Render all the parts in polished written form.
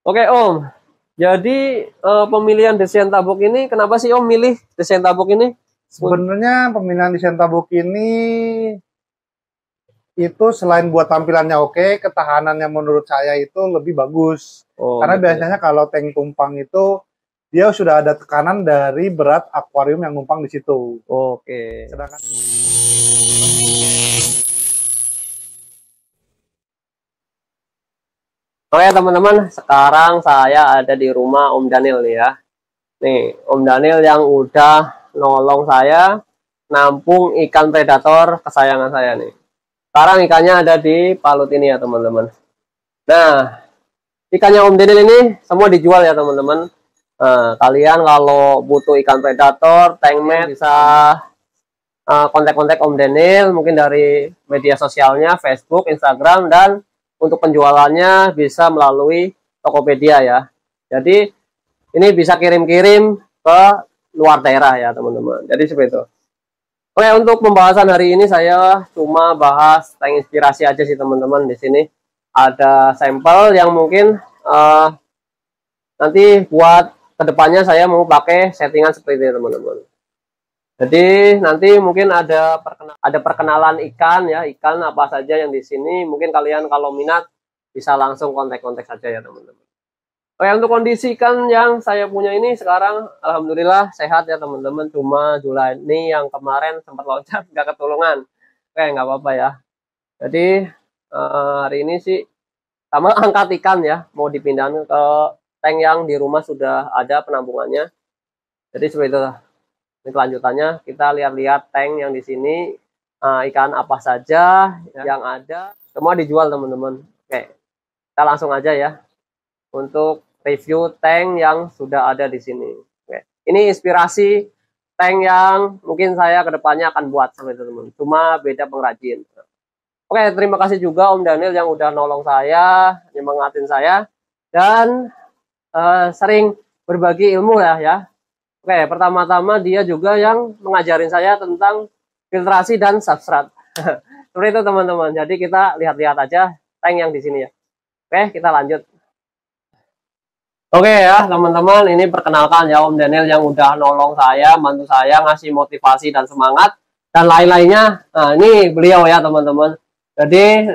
Oke Om, jadi pemilihan desain tabuk ini, kenapa sih Om milih desain tabuk ini? Sebenarnya pemilihan desain tabuk ini itu selain buat tampilannya oke, ketahanannya menurut saya itu lebih bagus. Karena Betul. biasanya kalau tank tumpang itu dia sudah ada tekanan dari berat akuarium yang numpang di situ. Oke. Sedangkan Oke teman-teman, sekarang saya ada di rumah Om Daniel nih ya. Nih, Om Daniel yang udah nolong saya nampung ikan predator kesayangan saya nih. Sekarang ikannya ada di palut ini ya teman-teman. Nah, ikannya Om Daniel ini semua dijual ya teman-teman. Nah, kalian kalau butuh ikan predator, tank mat, bisa kontak-kontak Om Daniel mungkin dari media sosialnya, Facebook, Instagram, dan untuk penjualannya bisa melalui Tokopedia ya. Jadi ini bisa kirim-kirim ke luar daerah ya teman-teman. Jadi seperti itu. Oke, untuk pembahasan hari ini saya cuma bahas tank inspirasi aja sih teman-teman. Di sini ada sampel yang mungkin nanti buat kedepannya saya mau pakai settingan seperti ini teman-teman. Jadi nanti mungkin ada perkenalan ikan ya, ikan apa saja yang di sini. Mungkin kalian kalau minat bisa langsung kontak-kontak saja ya teman-teman. Oke, untuk kondisi ikan yang saya punya ini sekarang alhamdulillah sehat ya teman-teman. Cuma Julani yang kemarin sempat loncat nggak ketulungan. Oke, nggak apa-apa ya. Jadi hari ini sih sama angkat ikan ya, mau dipindahkan ke tank yang di rumah sudah ada penampungannya. Jadi seperti itu lah. Ini kelanjutannya kita lihat-lihat tank yang di sini ikan apa saja yang ada, semua dijual teman-teman. Oke, kita langsung aja ya untuk review tank yang sudah ada di sini. Oke, ini inspirasi tank yang mungkin saya kedepannya akan buat seperti itu teman-teman. Cuma beda pengrajin. Oke, terima kasih juga Om Daniel yang udah nolong saya, nyemangatin saya, dan sering berbagi ilmu ya. Oke, pertama-tama dia juga yang mengajarin saya tentang filtrasi dan substrat. Seperti itu teman-teman. Jadi kita lihat-lihat aja tank yang di sini ya. Oke, kita lanjut. Oke ya teman-teman, ini perkenalkan ya Om Daniel yang udah nolong saya, bantu saya, ngasih motivasi dan semangat dan lain-lainnya. Nah, ini beliau ya teman-teman. Jadi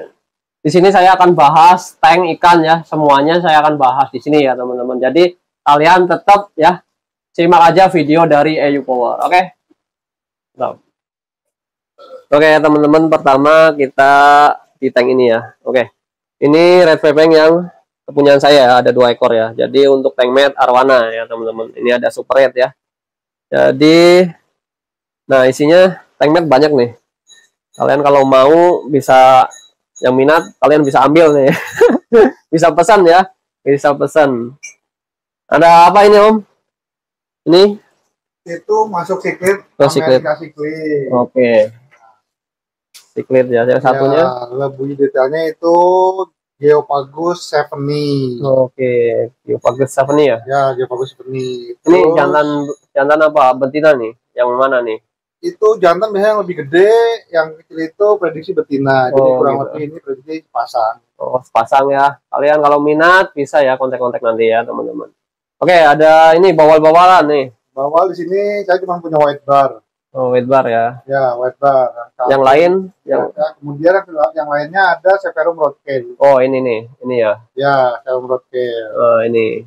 di sini saya akan bahas tank ikan ya, semuanya saya akan bahas di sini ya teman-teman. Jadi kalian tetap ya simak aja video dari EU Power, oke? Oke teman-teman, pertama kita di tank ini ya. Oke, ini red pepeng yang kepunyaan saya, ada 2 ekor ya. Jadi untuk tank mat arwana ya teman-teman. Ini ada super red ya. Jadi, nah isinya tank mat banyak nih. Kalian kalau mau bisa, yang minat kalian bisa ambil nih. Bisa pesan ya, bisa pesan. Ada apa ini Om? Ini itu masuk siklit Amerika Siklit. Oke. Siklit ya. Yang satunya lebih detailnya itu Geopagus Stephanie. Oke, Geopagus Stephanie ya. Ya, Geopagus Stephanie. Ini jantan apa? Betina nih? Yang mana nih? Itu jantan biasanya yang lebih gede, yang kecil itu prediksi betina. Jadi kurang gitu. lebih ini prediksi sepasang. Oh, sepasang ya. Kalian kalau minat bisa ya kontak-kontak nanti ya teman-teman. Oke, ada ini bawal-bawalan nih. Bawal di sini saya cuma punya white bar. Oh, white bar ya. Ya, white bar. Yang lain, kemudian yang lainnya ada Severum Roadkill. Oh, ini nih, ini ya. Ya, Severum Roadkill. Oh, ini.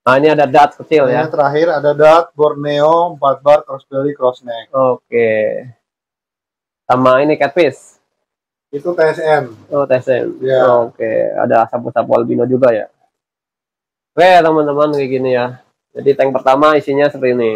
Nah, ini ada dot kecil ya. Yang terakhir ada dot Borneo 4 bar crossbelly crossneck. Oke. Sama ini catfish. Itu TSN. Oh, TSN. Ya. Oke, ada sapu-sapu albino juga ya. Oke, teman-teman kayak gini ya. Jadi tank pertama isinya seperti ini.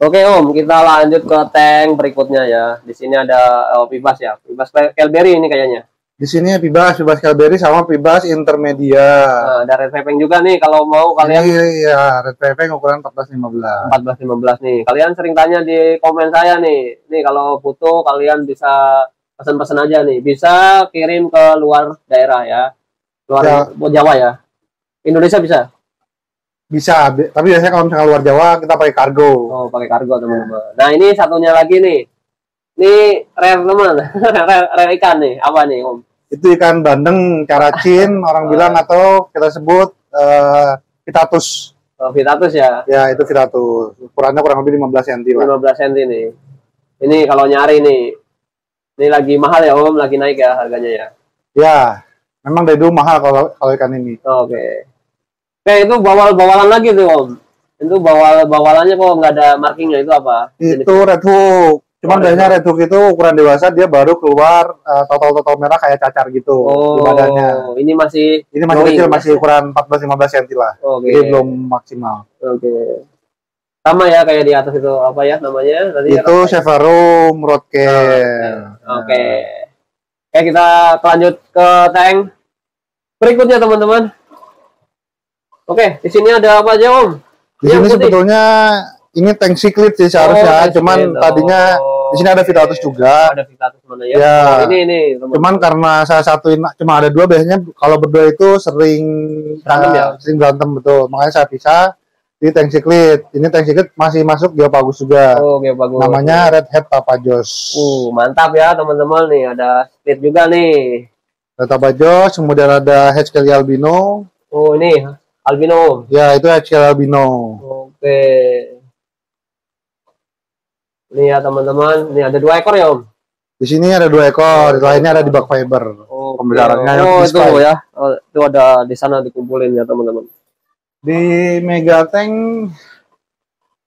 Oke Om, kita lanjut ke tank berikutnya ya. Di sini ada Pibas ya, Pibas Kelberry ini kayaknya. Di sini Pibas Kelberry sama Pibas Intermedia. Nah, ada red pepeng juga nih kalau mau kalian. Iya, red pepeng ukuran 14-15. 14-15 nih. Kalian sering tanya di komen saya nih. Nih kalau butuh kalian bisa pesan-pesan aja nih. Bisa kirim ke luar daerah ya. Luar Jawa ya. Indonesia bisa? Bisa, tapi biasanya kalau misalnya luar Jawa kita pakai kargo. Oh, pakai kargo teman-teman. Nah, ini satunya lagi nih. Ini rare teman, rare ikan nih. Apa nih Om? Itu ikan bandeng caracin orang bilang, atau kita sebut Vitatus. Oh, Vitatus ya? Ya, itu Vitatus. Ukurannya kurang lebih 15 cm lah. 15 cm nih. Ini kalau nyari nih, ini lagi mahal ya Om, lagi naik ya harganya ya? Ya, memang dari dulu mahal kalau ikan ini. Oke. Oke, itu bawal-bawalan lagi tuh Om. Itu bawalannya kok nggak ada markingnya, itu apa? Itu red hook. Cuman biasanya red hook itu ukuran dewasa, dia baru keluar total merah kayak cacar gitu di badannya. Ini masih kecil, masih ukuran 14-15 cm lah. Jadi belum maksimal. Oke. Sama ya kayak di atas itu, apa ya namanya? Tadi itu Severum Roadkill. Oke. Oke, kita lanjut ke tank berikutnya teman-teman. Oke, di sini ada apa aja Om? Di sini sebetulnya ini tank Cichlid sih seharusnya, cuman tadinya di sini ada Vitatus juga. Ada Vitatus mana ya? Ya. Ini teman-teman. Cuman karena salah satu cuma ada dua, biasanya kalau berdua itu sering berantem betul. Makanya saya pisah di tank Cichlid. Ini tank Cichlid masih masuk Geopagus juga. Geopagus. Namanya Red Head Tapajos. Mantap ya teman-teman nih, ada split juga nih. Red Tapajos, kemudian ada Hedgehog Albino. Ini Albino. Ya, itu Hedgehog Albino. Oke. Ini ya teman-teman, ini ada 2 ekor ya Om? Di sini ada 2 ekor, lainnya ada di bak fiber. Pembesarnya itu ya, itu ada di sana dikumpulin ya teman-teman. Di Megatank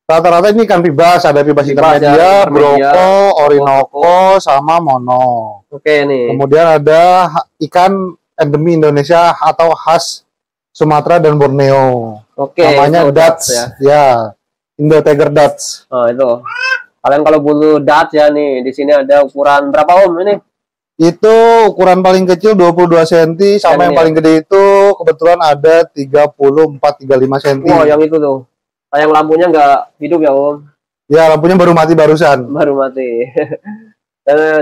rata-rata ini ikan pibas, ada pibas intermedia, Broko, Orinoco, sama Mono. Oke nih. Kemudian ada ikan endemi Indonesia atau khas Sumatera dan Borneo. Oke. Namanya Dutch ya. Indo Tiger Dutch. Oh itu. Kalian kalau butuh Dutch ya nih, di sini ada ukuran berapa Om ini? Itu ukuran paling kecil 22 cm, sama yang paling gede itu kebetulan ada 34-35 cm. Oh, yang itu tuh. Sayang lampunya nggak hidup ya Om? Ya, lampunya baru mati barusan. Baru mati.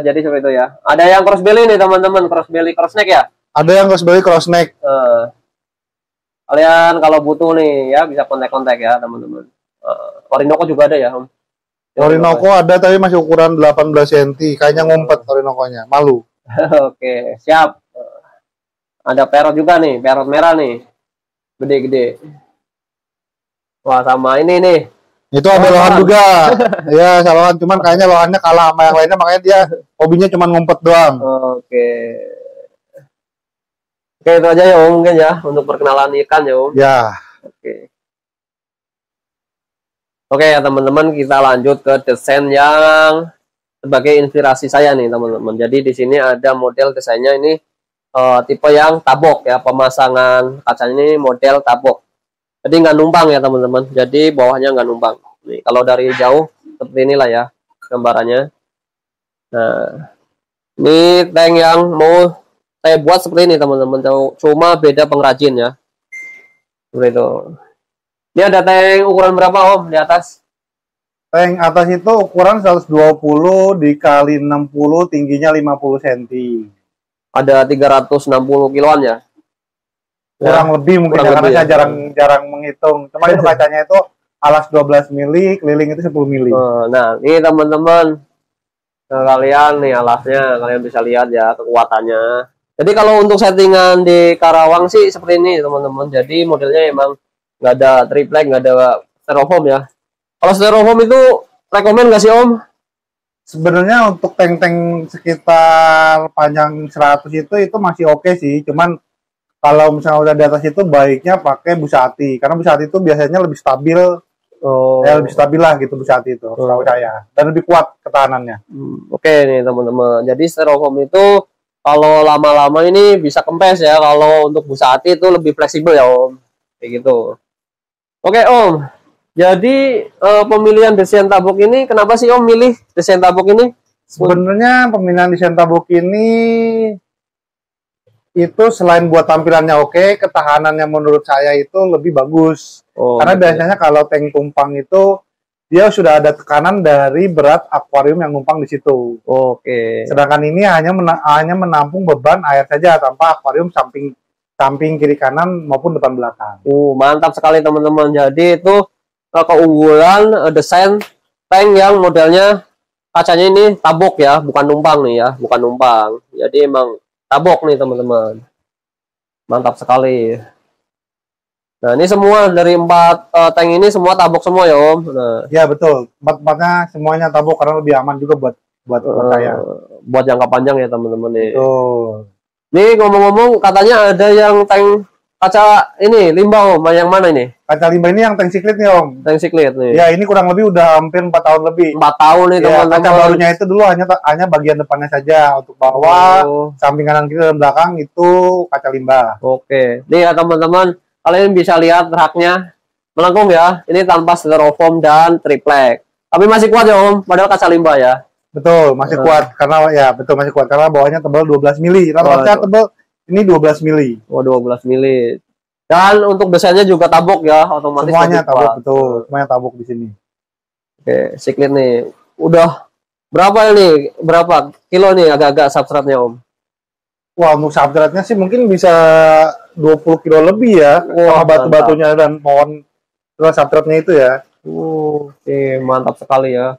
Jadi seperti itu ya. Ada yang cross belly nih teman-teman, cross belly cross neck ya? Ada yang cross belly cross neck. Kalian kalau butuh nih ya bisa kontak-kontak ya teman-teman. Orinoco juga ada ya Om? Orinoco ada tapi masih ukuran 18 cm, kayaknya ngumpet Orinoco-nya, malu. Oke, siap. Ada parrot juga nih, parrot merah nih, gede-gede. Wah, sama ini nih. Itu ada lohan juga. Ya, lohan, cuman kayaknya lohannya kalah sama yang lainnya, makanya dia hobinya cuma ngumpet doang. Oke. Oke, itu aja ya Om mungkin ya untuk perkenalan ikan ya Om. Ya. Oke. Oke ya teman-teman, kita lanjut ke desain yang sebagai inspirasi saya nih teman-teman. Jadi di sini ada model desainnya ini tipe yang tabok ya, pemasangan kacanya ini model tabok. Jadi nggak numpang ya teman-teman. Jadi bawahnya nggak numpang. Nih kalau dari jauh seperti inilah ya gambarannya. Nah ini tank yang mau saya buat seperti ini teman-teman. Cuma beda pengrajin ya. Seperti itu. Ini ada tank ukuran berapa Om di atas? Tank atas itu ukuran 120 dikali 60, tingginya 50 cm. Ada 360 kiloan ya? Kurang lebih mungkin kurang karena saya jarang menghitung. Cuma itu kacanya itu alas 12 mili, keliling itu 10 mili. Nah, ini teman-teman. Kalian nih alasnya, kalian bisa lihat ya kekuatannya. Jadi kalau untuk settingan di Karawang sih seperti ini teman-teman. Jadi modelnya emang nggak ada triplek, nggak ada styrofoam ya. Kalau styrofoam itu rekomen nggak sih Om? Sebenarnya untuk tank-tank sekitar panjang 100 itu masih oke sih. Cuman kalau misalnya udah di atas itu baiknya pakai Busati, karena Busati itu biasanya lebih stabil. Ya lebih stabil lah gitu Busati itu, setahu saya, dan lebih kuat ketahanannya. Oke nih teman-teman. Jadi styrofoam itu kalau lama-lama ini bisa kempes ya. Kalau untuk Busati itu lebih fleksibel ya Om. Kayak gitu. Oke Om, jadi pemilihan desain tabok ini, kenapa sih Om milih desain tabok ini? Sebenarnya pemilihan desain tabok ini itu selain buat tampilannya oke, ketahanannya menurut saya itu lebih bagus. Karena biasanya kalau tank tumpang itu dia sudah ada tekanan dari berat akuarium yang numpang di situ. Sedangkan ini hanya menampung beban air saja tanpa akuarium samping kiri kanan maupun depan belakang. Mantap sekali teman-teman. Jadi itu keunggulan desain tank yang modelnya kacanya ini tabok ya, bukan numpang nih ya, bukan numpang. Jadi emang tabok nih teman-teman. Mantap sekali. Nah, ini semua dari 4 tank ini semua tabok semua ya, Om. Nah, ya betul. Empat-empatnya semuanya tabok karena lebih aman juga buat saya. Buat jangka panjang ya, teman-teman nih. Betul. Nih ngomong-ngomong katanya ada yang tank kaca ini limbah, Om. Yang mana ini? Kaca limbah ini yang tank siklit nih, Om. Tank siklit nih. Ya, ini kurang lebih udah hampir 4 tahun lebih. 4 tahun nih, ya, teman-teman. Kaca barunya itu dulu hanya bagian depannya saja. Untuk bawah, samping kanan kiri dan belakang itu kaca limbah. Oke. Nih ya teman-teman, kalian bisa lihat raknya melengkung ya. Ini tanpa styrofoam dan triplek. Tapi masih kuat ya, Om. Padahal kaca limbah ya. Betul, masih kuat karena masih kuat karena bawahnya tebal 12 mili. Rata-rata tebal ini 12 mili. Oh, 12 mili. Dan untuk desainnya juga tabok ya, otomatis. Semuanya tabok, betul. Semuanya tabok di sini. Oke, siklit nih. Udah berapa ini? Berapa kilo nih agak-agak substratnya, Om? Wah, untuk substratnya sih mungkin bisa 20 kilo lebih ya. Sama batu-batunya dan pohon substratnya itu ya. Oke, mantap sekali ya.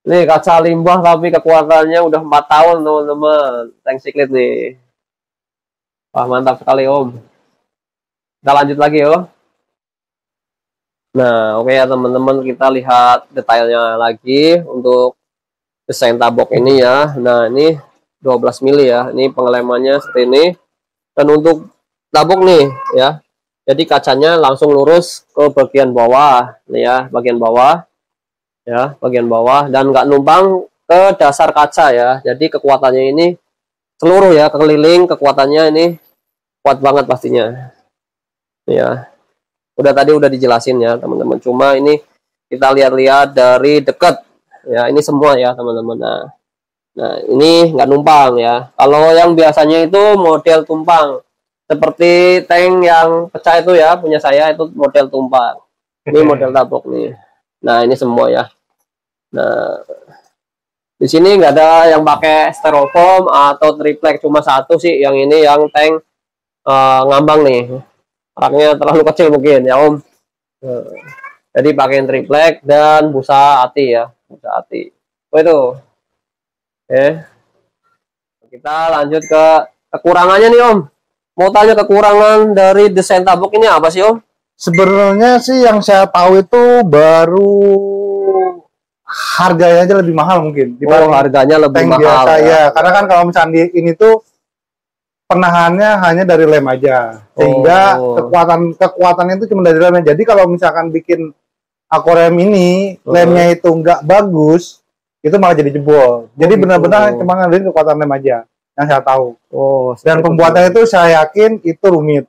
Nih kaca limbah tapi kekuatannya udah 4 tahun teman-teman. Tank siklit nih. Wah, mantap sekali, Om. Kita lanjut lagi yo. Nah, oke ya teman-teman, kita lihat detailnya lagi untuk desain tabok ini ya. Nah, ini 12 mili ya. Ini pengelemannya seperti ini. Dan untuk tabok nih ya. Jadi kacanya langsung lurus ke bagian bawah nih ya, bagian bawah. Ya, bagian bawah dan nggak numpang ke dasar kaca ya. Jadi kekuatannya ini seluruh ya, keliling kekuatannya ini kuat banget pastinya. Ya. Tadi udah dijelasin ya, teman-teman. Cuma ini kita lihat-lihat dari dekat. Ya, ini semua ya, teman-teman. Nah, ini nggak numpang ya. Kalau yang biasanya itu model tumpang. Seperti tank yang pecah itu ya, punya saya itu model tumpang. Ini model tabok nih. Nah, ini semua ya. Nah, di sini nggak ada yang pakai styrofoam atau triplek, cuma satu sih yang ini yang tank ngambang nih. Raknya terlalu kecil mungkin ya, Om. Jadi pakai triplek dan busa ati ya, busa ati. Oh itu. Oke. Kita lanjut ke kekurangannya nih, Om. Mau tanya kekurangan dari desain tabok ini apa sih, Om? Sebenarnya sih yang saya tahu itu baru harganya aja lebih mahal mungkin. Harganya lebih mahal. Biasa ya. Karena kan kalau misalnya ini tuh penahannya hanya dari lem aja. Sehingga kekuatannya itu cuma dari lemnya. Jadi kalau misalkan bikin aquarium ini lemnya itu nggak bagus, itu malah jadi jebol. Jadi benar-benar cuma ngandelin kekuatan lem aja yang saya tahu. Dan pembuatannya itu saya yakin itu rumit.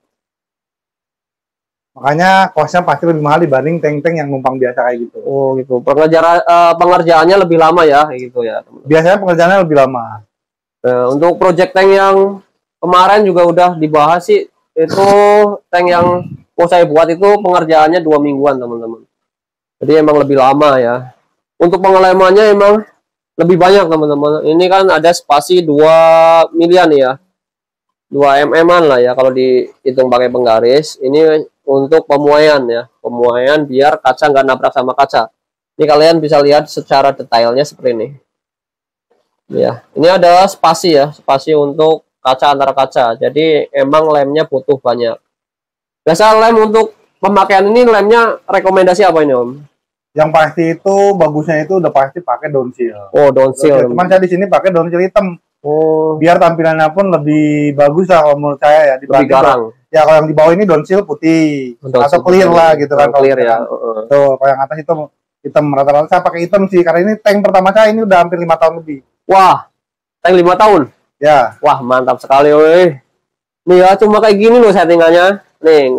Makanya kosnya pasti lebih mahal dibanding tank-tank yang numpang biasa kayak gitu. Oh gitu. Pengerjaannya lebih lama ya, kayak gitu ya. Biasanya pengerjaannya lebih lama. Untuk project tank yang kemarin juga udah dibahas sih, itu tank yang mau saya buat itu pengerjaannya 2 mingguan teman-teman. Jadi emang lebih lama ya. Untuk pengelemannya emang lebih banyak teman-teman. Ini kan ada spasi 2 milian ya. 2 mm lah ya kalau dihitung pakai penggaris. Ini untuk pemuaian ya, pemuaian biar kaca nggak nabrak sama kaca. Ini kalian bisa lihat secara detailnya seperti ini. Ya, ini ada spasi ya, spasi untuk kaca antara kaca. Jadi emang lemnya butuh banyak. Biasa lem untuk pemakaian ini lemnya rekomendasi apa ini, Om? Yang pasti itu bagusnya itu udah pasti pakai daun seal. Oh, daun seal. Cuman saya di sini pakai daun seal hitam. Biar tampilannya pun lebih bagus lah kalau menurut saya ya. Lebih garang. Ya kalau yang di bawah ini daun seal putih atau clear lah gitu kan. Clear ya. Tuh, kalau yang atas itu hitam, rata-rata saya pakai hitam sih karena ini tank pertama saya ini udah hampir 5 tahun lebih. Wah, tank 5 tahun? Ya. Wah, mantap sekali, woi. Nih ya, cuma kayak gini loh settingannya. Nih,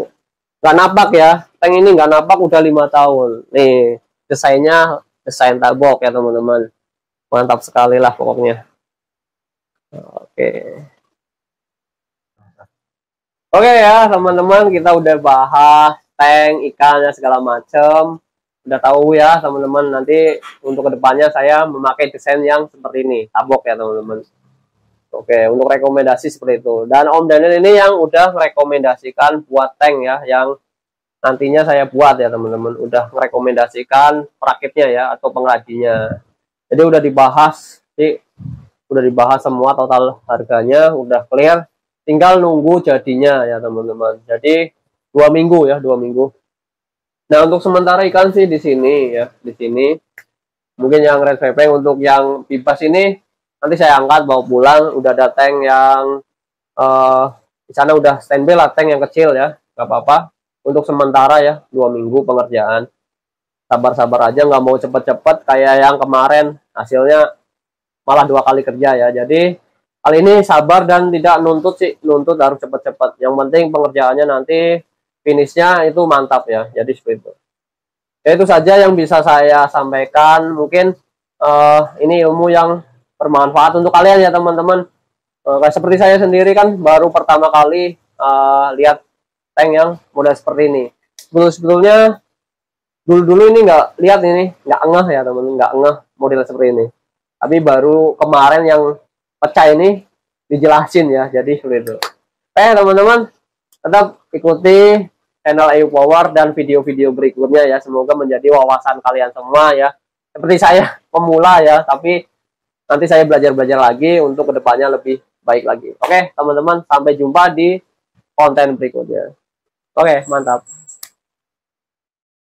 nggak napak ya. Tank ini nggak napak udah 5 tahun. Nih, desainnya desain tabok ya teman-teman. Mantap sekali lah pokoknya. Oke ya teman-teman, kita udah bahas tank, ikannya segala macam. Udah tahu ya teman-teman, nanti untuk kedepannya saya memakai desain yang seperti ini, tabok ya teman-teman. Oke, untuk rekomendasi seperti itu. Dan Om Daniel ini yang udah merekomendasikan buat tank ya, yang nantinya saya buat ya teman-teman. Udah merekomendasikan perakitnya ya, atau pengrajinnya. Jadi udah dibahas sih, udah dibahas semua total harganya, udah clear, tinggal nunggu jadinya ya teman-teman. Jadi 2 minggu ya, 2 minggu. Nah untuk sementara ikan sih di sini ya, di sini mungkin yang red vaping. Untuk yang bibas ini nanti saya angkat bawa pulang. Udah ada tank yang di sana udah standby lah, tank yang kecil ya, nggak apa-apa. Untuk sementara ya 2 minggu pengerjaan. Sabar-sabar aja, nggak mau cepet-cepet kayak yang kemarin hasilnya malah 2 kali kerja ya. Jadi kali ini sabar dan tidak nuntut sih, nuntut harus cepet-cepet. Yang penting pengerjaannya nanti finishnya itu mantap ya. Jadi seperti itu. Ya, itu saja yang bisa saya sampaikan. Mungkin ini ilmu yang bermanfaat untuk kalian ya teman-teman. Kayak seperti saya sendiri kan baru pertama kali lihat tank yang model seperti ini. Sebetulnya dulu ini nggak lihat ini, nggak ngeh ya teman-teman, nggak ngeh model seperti ini. Tapi baru kemarin yang pecah ini dijelasin ya, jadi seperti itu. Teman-teman, tetap ikuti channel EU Power dan video-video berikutnya ya. Semoga menjadi wawasan kalian semua ya. Seperti saya pemula ya, tapi nanti saya belajar-belajar lagi untuk kedepannya lebih baik lagi. Oke teman-teman, sampai jumpa di konten berikutnya. Oke, mantap.